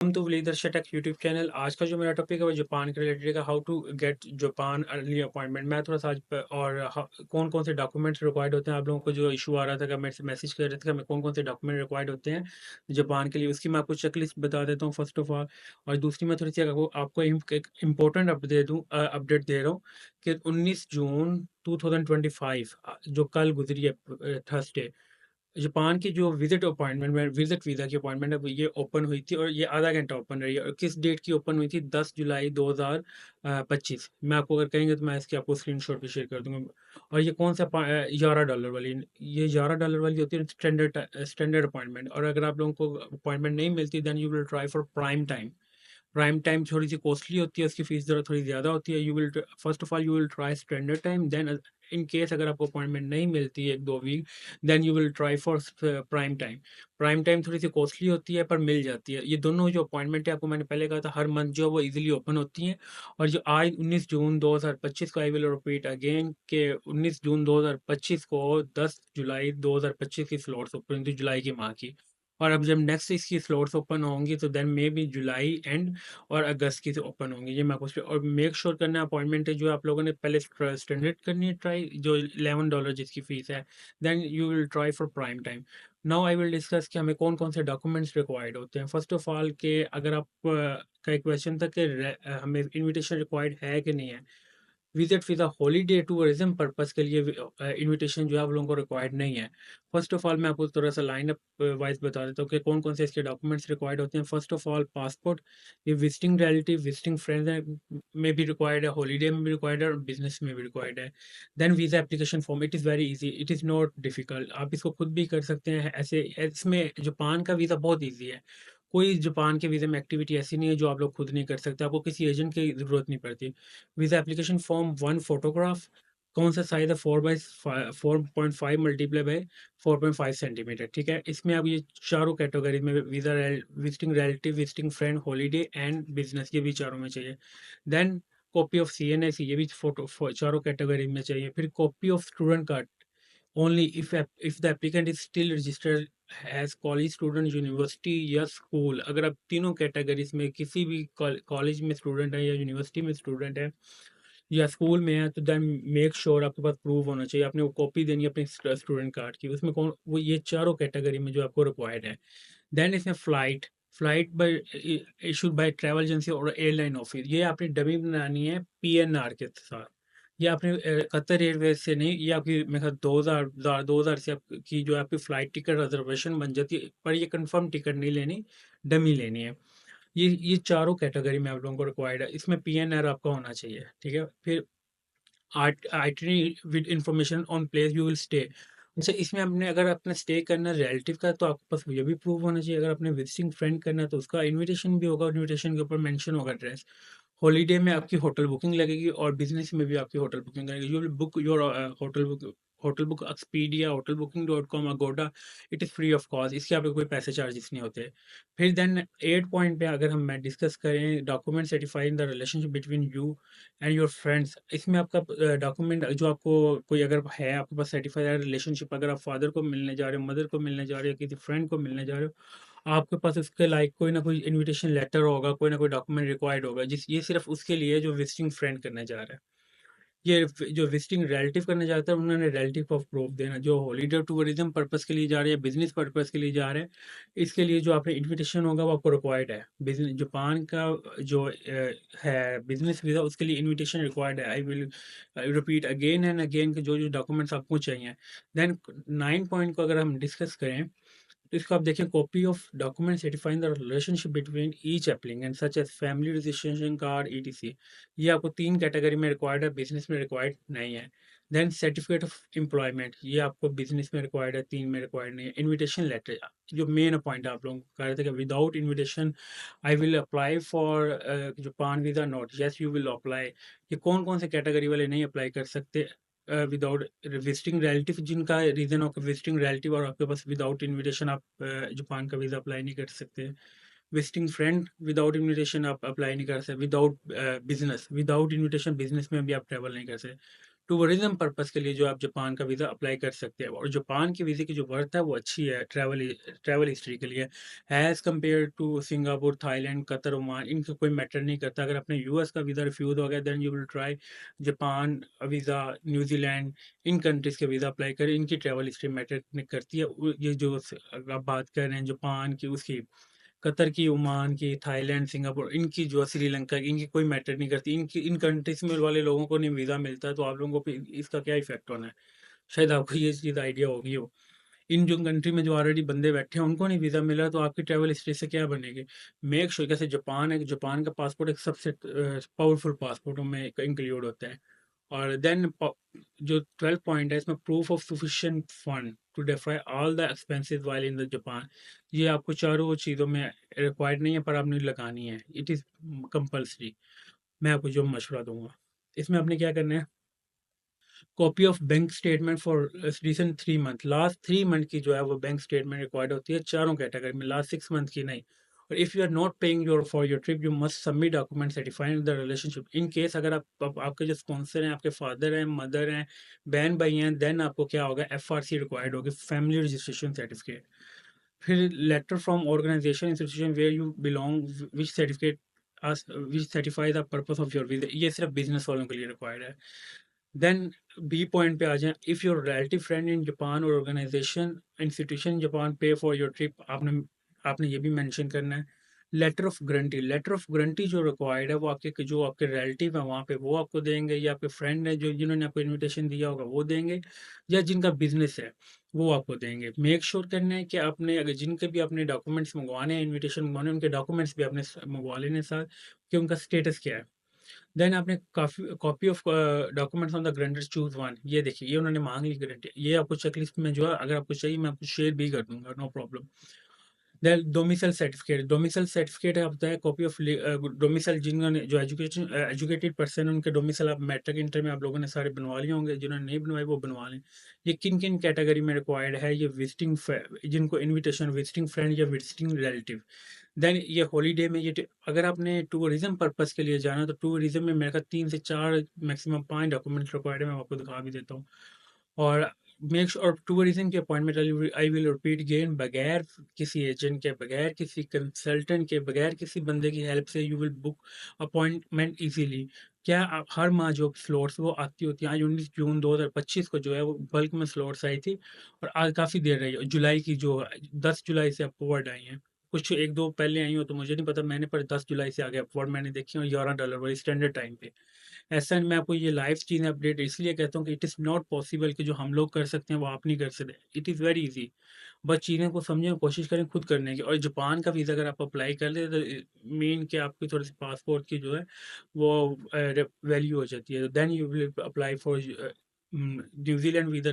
Welcome to leader शटक YouTube channel. आज का जो मेरा टॉपिक है वो जापान के रिलेटेड है। How to get Japan early appointment. मैं थोड़ा सा कौन कौन से डॉक्यूमेंट्स रिक्वायर्ड होते हैं। आप लोगों को जो इशू आ रहा था कि मेरे से मैसेज कर रहे थे कि हमें कौन कौन से डॉक्यूमेंट रिक्वायर्ड होते हैं जापान के लिए, उसकी मैं आपको चेकलिस्ट बता देता हूँ फर्स्ट ऑफ ऑल। और दूसरी मैं थोड़ी सी आपको एक इम्पोर्टेंट अपडेट दे रहा हूँ कि 19 जून 2025 जो कल गुजरी है थर्सडे, जापान की जो विजिट वीज़ा की अपॉइंटमेंट है वो ये ओपन हुई थी और ये आधा घंटा ओपन रही है। और किस डेट की ओपन हुई थी? 10 जुलाई 2025। मैं आपको अगर कहेंगे तो मैं इसकी आपको स्क्रीनशॉट भी शेयर कर दूंगा। और ये कौन सा $11 वाली, ये $11 वाली होती है स्टैंडर्ड अपॉइंटमेंट। और अगर आप लोगों को अपॉइंटमेंट नहीं मिलती then you will try for prime time. Prime time थोड़ी सी कॉस्टली होती है, उसकी फीस ज़रा थोड़ी ज़्यादा होती है। You will first of all you will try standard time, then in case अगर आपको अपॉइंटमेंट नहीं मिलती है 1-2 week, then you will try for prime time. Prime time थोड़ी सी कॉस्टली होती है पर मिल जाती है। ये दोनों जो अपॉइंटमेंट है, आपको मैंने पहले कहा था हर मंथ जो है वो इजीली ओपन होती हैं। और जो आज 19 जून 2025 को, आई विल रिपीट अगेन के 19 जून 2025 को 10 जुलाई 2025 की स्लॉट्स ओपन थी, जुलाई के माह की। और अब जब नेक्स्ट इसकी स्लॉट्स ओपन होंगी तो then maybe July end और अगस्त की ओपन होंगी। ये मैं आपको और मेक श्योर करना अपॉइंटमेंट है जो आप लोगों ने पहले स्टैंडर्ड करनी है ट्राई, जो $11 जिसकी फीस है। Then you will try for prime time. Now I will discuss कि हमें कौन कौन से डॉक्यूमेंट्स रिक्वायर्ड होते हैं। फर्स्ट ऑफ ऑल के अगर आप का एक क्वेश्चन था कि हमें इनविटेशन रिक्वायर्ड है कि नहीं है। Visit visa holiday tourism purpose के लिए इनविटेशन जो है आप लोगों को रिक्वायर्ड नहीं है। फर्स्ट ऑफ ऑल मैं आपको थोड़ा सा लाइन अप वाइज बता देता हूँ कि कौन कौन से इसके डॉक्यूमेंट्स रिक्वायर्ड होते हैं। फर्स्ट ऑफ ऑल पासपोर्ट, ये विजिटिंग रिलेटिव विजिटिंग फ्रेंड में भी रिक्वायर्ड है, हॉलीडे में भी रिक्वायर्ड है और बिजनेस में भी रिक्वायर्ड है। Then visa application form, it is very easy, it is not difficult, आप इसको खुद भी कर सकते हैं। ऐसे इसमें जापान का वीज़ा बहुत ईजी है। कोई जापान के वीज़े में एक्टिविटी ऐसी नहीं है जो आप लोग खुद नहीं कर सकते, आपको किसी एजेंट की ज़रूरत नहीं पड़ती। Visa application form, one photograph, कौन सा साइज है? 4/4.5 मल्टीप्लाई बाय 4.5 सेंटीमीटर, ठीक है। इसमें अब ये चारों कैटेगरी में visa visiting relative, visiting friend, holiday and business, ये भी चारों में चाहिए। देन कॉपी ऑफ CNS, ये भी चारों कैटेगरी में चाहिए। फिर copy of student card only if the applicant is still registered as college student, university या स्कूल। अगर आप तीनों कैटेगरीज में किसी भी कॉलेज में स्टूडेंट है या यूनिवर्सिटी में स्टूडेंट है या स्कूल में है तो देन मेक श्योर आपके पास प्रूफ होना चाहिए। आपने वो कॉपी देनी है अपने स्टूडेंट कार्ड की, उसमें कौन वो ये चारों कैटेगरी में जो आपको रिक्वायर्ड है। देन इसमें flight by issued by travel agency और एयरलाइन ऑफिस, ये आपने डमी बनानी है PNR के साथ। ये आपने कतर एयरवेज से नहीं, ये आपकी मेरे ख्याल 2000 से आपकी जो है आपकी फ़्लाइट टिकट रिजर्वेशन बन जाती है, पर ये कंफर्म टिकट नहीं लेनी, डमी लेनी है। ये चारों कैटेगरी में आप लोगों को रिक्वायर्ड है, इसमें PNR आपका होना चाहिए, ठीक है। फिर itinerary with information on place you will stay. अच्छा, इसमें आपने अगर अपना स्टे करना है रिलेटिव का तो आपके पास ये भी प्रूफ होना चाहिए। अगर आपने विजिटिंग फ्रेंड करना है तो उसका इनविटेशन भी होगा, इनविटेशन के ऊपर मेंशन होगा एड्रेस। हॉलीडे में आपकी होटल बुकिंग लगेगी और बिजनेस में भी आपकी होटल बुकिंग लगेगी। You will book your hotel book Expedia, hotelbooking.com, Agoda, it is free of cost, इसके आपको कोई पैसे चार्जेस नहीं होते। फिर देन 8 पॉइंट पे अगर हम मैं डिस्कस करें, document certifying the relationship between you and your friends. इसमें आपका डॉक्यूमेंट जो आपको कोई अगर है आपके पास सर्टिफाइड रिलेशनशिप, अगर आप फादर को मिलने जा रहे हो, मदर को मिलने जा रहे हो, किसी फ्रेंड को मिलने जा रहे हो, आपके पास उसके लाइक कोई ना कोई इनविटेशन लेटर होगा, कोई ना कोई डॉक्यूमेंट रिक्वायर्ड होगा, जिस ये सिर्फ उसके लिए जो विजिटिंग फ्रेंड करने जा रहा है। जो विजिटिंग रिलेटिव करने जाता है उन्होंने रिलेटिव ऑफ प्रूफ देना। जो हॉलीडे टूरिज्म पर्पस के लिए जा रहे हैं, बिजनेस पर्पस के लिए जा रहे हैं, इसके लिए जो आपने इनविटेशन होगा वो आपको रिक्वायर्ड है। बिजनेस जापान का जो है बिजनेस वीज़ा, उसके लिए इनविटेशन रिक्वायर्ड है। आई will repeat again and again कि जो जो डॉक्यूमेंट्स आपको चाहिए। देन 9 पॉइंट को अगर हम डिस्कस करें तो इसको आप देखिए, copy of document certifying the relationship between each applicant such as family registration card ETC। ये आपको 3 कैटेगरी में रिक्वायर्ड है, बिजनेस में रिक्वायर्ड नहीं है। देन सर्टिफिकेट ऑफ एम्प्लॉयमेंट, ये आपको बिजनेस में रिक्वायर्ड है, 3 में रिक्वायर्ड नहीं है। इनविटेशन लेटर, जो मेन पॉइंट आप लोगों को कह रहे थे कि without invitation I will apply for Japan visa not, yes you will apply. ये कौन कौन से कैटेगरी वाले नहीं अप्लाई कर सकते? विदाउट विजिटिंग रिलेटिव, जिनका रीजन हो विजिटिंग रिलेटिव और आपके पास विदाउट इनविटेशन आप जापान का वीज़ा अप्लाई नहीं कर सकते। विजिटिंग फ्रेंड, विदाउट इनविटेशन आप अप्लाई नहीं कर सकते। Without business, without invitation business में भी आप ट्रैवल नहीं कर सकते। टूरिज्म पर्पस के लिए जो आप जापान का वीज़ा अप्लाई कर सकते हैं, और जापान की वीज़े की जो वर्थ है वो अच्छी है ट्रैवल हिस्ट्री के लिए, as compare to Singapore, Thailand, Qatar, Oman. इनका कोई मैटर नहीं करता। अगर अपने यूएस का वीज़ा रिफ्यूज़ हो गया, then you will try Japan visa, New Zealand, इन कंट्रीज़ के वीज़ा अप्लाई करें। इनकी ट्रैवल हिस्ट्री मैटर नहीं करती है। ये जो आप बात कर रहे हैं जापान की, उसकी, कतर की, ओमान की, थाईलैंड, सिंगापुर, इनकी जो श्रीलंका की, इनकी कोई मैटर नहीं करती। इनकी इन कंट्रीज में वाले लोगों को नहीं वीज़ा मिलता है, तो आप लोगों को फिर इसका क्या इफेक्ट होना है? शायद आपको ये चीज़ आइडिया होगी हो। इन जो कंट्री में जो ऑलरेडी बंदे बैठे हैं उनको नहीं वीज़ा मिल रहा, तो आपकी ट्रैवल हिस्ट्री से क्या बनेगी? मेक श्योर, जैसे जापान है, जापान का पासपोर्ट एक सबसे पावरफुल पासपोर्टों में इंक्लूड होता है। और देन जो 12 पॉइंट है इसमें, proof of sufficient fund to defray all the expenses while in the Japan. ये आपको चारों चीज़ों में रिक्वायर्ड नहीं है, पर आपने लगानी है। It is compulsory. मैं आपको जो मशवरा दूंगा, इसमें आपने क्या करना है, copy of bank statement for recent 3 month, last 3 month की जो है वो बैंक स्टेटमेंट रिक्वायर्ड होती है चारों कैटेगरी में, लास्ट 6 मंथ की नहीं। और if you are not paying your for your trip, you must submit document certifying the relationship. In case अगर आपके जो स्पॉन्सर हैं, आपके फादर हैं, मदर हैं, बहन भाई हैं, देन आपको क्या होगा, FRC रिक्वायर्ड होगी, फैमिली रजिस्ट्रेशन सर्टिफिकेट। फिर letter from organization institution where you belong, which certificate which certify the purpose of your visa. ये सिर्फ बिजनेस वालों के लिए रिक्वायर्ड है। देन बी पॉइंट पे आ जाएं, if your relative friend in Japan और organization institution Japan pay for your trip, आपने आपने ये भी मेंशन करना है। Letter of guarantee, letter of guarantee जो रिक्वायर्ड है वो आपके जो आपके रिलेटिव है वहाँ पे वो आपको देंगे, या आपके फ्रेंड है जो जिन्होंने आपको इनविटेशन दिया होगा वो देंगे, या जिनका बिजनेस है वो आपको देंगे। मेक श्योर करना है कि आपने अगर जिनके भी अपने डॉक्यूमेंट्स मंगवाने हैं, इन्विटेशन मंगवाने हैं, उनके डॉक्यूमेंट्स भी आपने मंगवा लेने साथ, कि उनका स्टेटस क्या है। देन आपने काफी copy of documents on the guarantor choose one, ये देखिए ये उन्होंने मांग ली गारंटी। ये आपको चेकलिस्ट में जो है, अगर आपको चाहिए मैं आपको शेयर भी कर दूंगा, no problem. Then domicile certificate, domicile certificate है, होता है कॉपी ऑफ डोमिसाइल, जिन्होंने जो एजुकेशन एजुकेटेड पर्सन, उनके डोमिसाइल आप मैट्रिक इंटर में आप लोगों ने सारे बनवा लिए होंगे, जिन्होंने नहीं बनवाए वो बनवा लें। ये किन किन कैटेगरी में रिक्वायर्ड है, ये विजिटिंग, जिनको इनविटेशन, विजिटिंग फ्रेंड या विजिटिंग रिलेटिव। देन ये हॉलीडे में, अगर आपने टूरिज्म पर्पस के लिए जाना, तो टूरिज्म में मेरे ख्याल 3 से 4, मैक्सिमम 5 डॉक्यूमेंट्स रिक्वायर्ड है, मैं आपको दिखा भी देता हूँ। और मेक श्योर टूरिज्म की appointment, I will repeat again, बगैर किसी एजेंट के, बगैर किसी कंसल्टेंट के, बगैर किसी बंदे की हेल्प से you will book appointment easily. क्या आप हर माह जो स्लॉट्स वो आती होती हैं, आज 19 जून 2025 को जो है वो बल्क में स्लॉट्स आई थी, और आज काफ़ी देर रही है। जुलाई की जो 10 जुलाई से अपवर्ड आई हैं, कुछ एक दो पहले आई हो तो मुझे नहीं पता, मैंने पर 10 जुलाई से आगे अपवर्ड मैंने देखी, और $11 वाली स्टैंडर्ड टाइम पे। ऐसा मैं आपको ये लाइव चीज़ें अपडेट इसलिए कहता हूँ कि इट इज़ नॉट पॉसिबल कि जो हम लोग कर सकते हैं वो आप नहीं कर सकते। It is very easy. बस चीज़ें को समझें, कोशिश करें खुद करने की। और जापान का वीज़ा अगर आप अप्लाई कर ले, तो मेन कि आपकी थोड़ी सी पासपोर्ट की जो है वो वैल्यू हो जाती है। Then you will apply for New Zealand visa.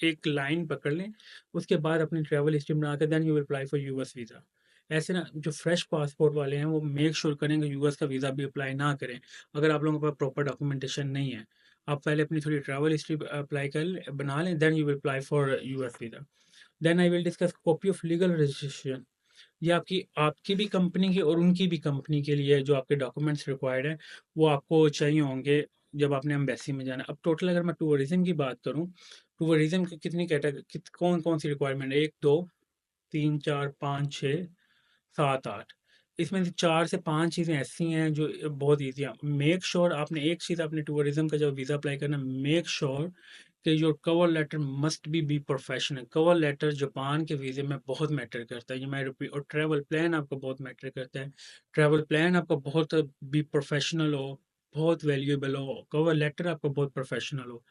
एक लाइन पकड़ लें, उसके बाद अपनी ट्रैवल हिस्ट्री बना के then you will apply for US visa. ऐसे ना जो फ्रेश पासपोर्ट वाले हैं वो मेक श्योर करें कि यूएस का वीज़ा भी अप्लाई ना करें, अगर आप लोगों के पास प्रॉपर डॉक्यूमेंटेशन नहीं है। आप पहले अपनी थोड़ी ट्रैवल हिस्ट्री अप्लाई कर बना लें, then you will apply for US visa. Then I will discuss copy of legal registration. ये आपकी आपकी भी कंपनी की और उनकी भी कंपनी के लिए जो आपके डॉक्यूमेंट्स रिक्वायर्ड है वो आपको चाहिए होंगे जब आपने एम्बेसी में जाना है। अब टोटल अगर मैं टूरिज्म की बात करूँ, टूरिज्म की कितनी कैटेगरी, कौन कौन सी रिक्वायरमेंट है, 1 2 3 4 5 6 7 8। इसमें से 4 से 5 चीज़ें ऐसी हैं जो बहुत ईजी हैं। मेक श्योर आपने एक चीज़ अपने टूरिज्म का जब वीज़ा अप्लाई करना, मेक श्योर कि your cover letter must be professional. Cover letter Japan के वीज़े में बहुत मैटर करता है, ये मैं रिपीट। और ट्रैवल प्लान आपका बहुत मैटर करता है। ट्रैवल प्लान आपका बहुत भी प्रोफेशनल हो, बहुत वैल्यूएबल हो, कवर लेटर आपका बहुत प्रोफेशनल हो।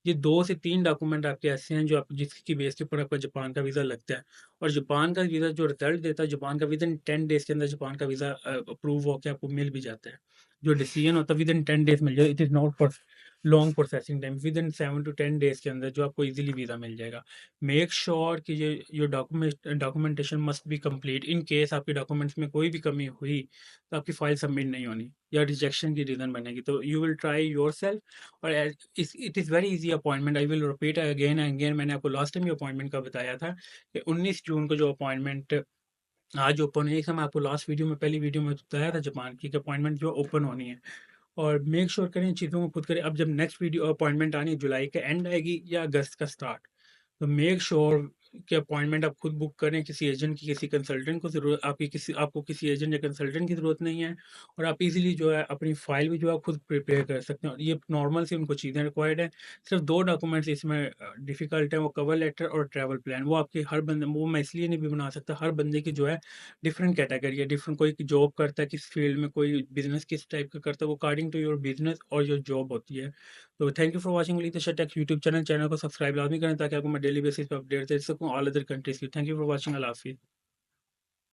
ये 2 से 3 डॉक्यूमेंट आपके ऐसे हैं जो आप जिसकी बेस के ऊपर आपका जापान का वीज़ा लगता है। और जापान का वीज़ा जो रिजल्ट देता है, जापान का विद इन 10 डेज़ के अंदर जापान का वीज़ा अप्रूव होकर आपको मिल भी जाता है। जो डिसीजन होता है विद इन 10 डेज़ मिल जाए। It is not for long processing time, with in 7 to 10 days के अंदर जो आपको इजीली वीज़ा मिल जाएगा। मेक श्योर कि ये your documentation must be complete. In case आपके डॉक्यूमेंट्स में कोई भी कमी हुई तो आपकी फाइल सबमिट नहीं होनी या रिजेक्शन की रीज़न बनेगी, तो you will try yourself. और it is very easy appointment, I will repeat again and again. मैंने आपको लास्ट टाइम अपॉइंटमेंट का बताया था कि 19 जून को जो अपॉइंटमेंट आज ओपन है, मैं आपको लास्ट वीडियो में, पहली वीडियो में बताया था जापान की अपॉइंटमेंट जो ओपन होनी है। और मेक श्योर करें चीज़ों को खुद करें। अब जब नेक्स्ट वीडियो अपॉइंटमेंट आनी है, जुलाई के एंड आएगी या अगस्त का स्टार्ट, तो मेक श्योर कि अपॉइंटमेंट आप खुद बुक करें। किसी एजेंट की, किसी कंसल्टेंट को ज़रूरत आपको किसी एजेंट या कंसल्टेंट की ज़रूरत नहीं है। और आप इजीली जो है अपनी फ़ाइल भी जो है खुद प्रिपेयर कर सकते हैं। और ये नॉर्मल सी उनको चीज़ें रिक्वायर्ड है। सिर्फ 2 डॉक्यूमेंट्स इसमें डिफ़िकल्ट है, वो कवर लेटर और ट्रैवल प्लान। वो आपके हर बंदे, वो मैं इसलिए नहीं भी बना सकता, हर बंदे की जो है डिफरेंट कैटेगरी है, डिफरेंट, कोई जॉब करता है किस फील्ड में, कोई बिज़नेस किस टाइप का करता है, वो अकॉर्डिंग टू योर बिज़नेस और योर जॉब होती है। तो thank you for watching leadership tech YouTube channel. Channel को सब्सक्राइब लाज़मी करें ताकि आपको मैं डेली बेसिस पे अपडेट दे सकूँ ऑल अदर कंट्रीज़ की। Thank you for watching. अल्लाह हाफ़िज़।